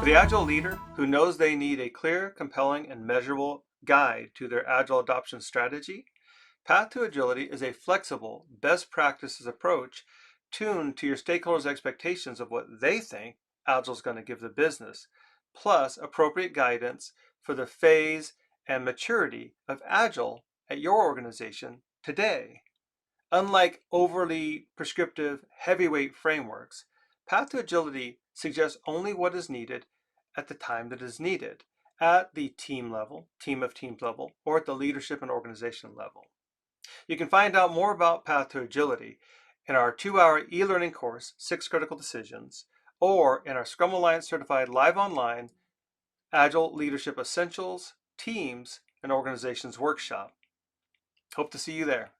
For the Agile leader who knows they need a clear, compelling, and measurable guide to their Agile adoption strategy, Path to Agility is a flexible, best practices approach tuned to your stakeholders' expectations of what they think Agile is going to give the business, plus appropriate guidance for the phase and maturity of Agile at your organization today. Unlike overly prescriptive, heavyweight frameworks, Path to Agility suggests only what is needed at the time that is needed, at the team level, team of teams level, or at the leadership and organization level. You can find out more about Path to Agility in our 2-hour e-learning course, 6 Critical Decisions, or in our Scrum Alliance certified live online Agile Leadership Essentials, Teams, and Organizations workshop. Hope to see you there.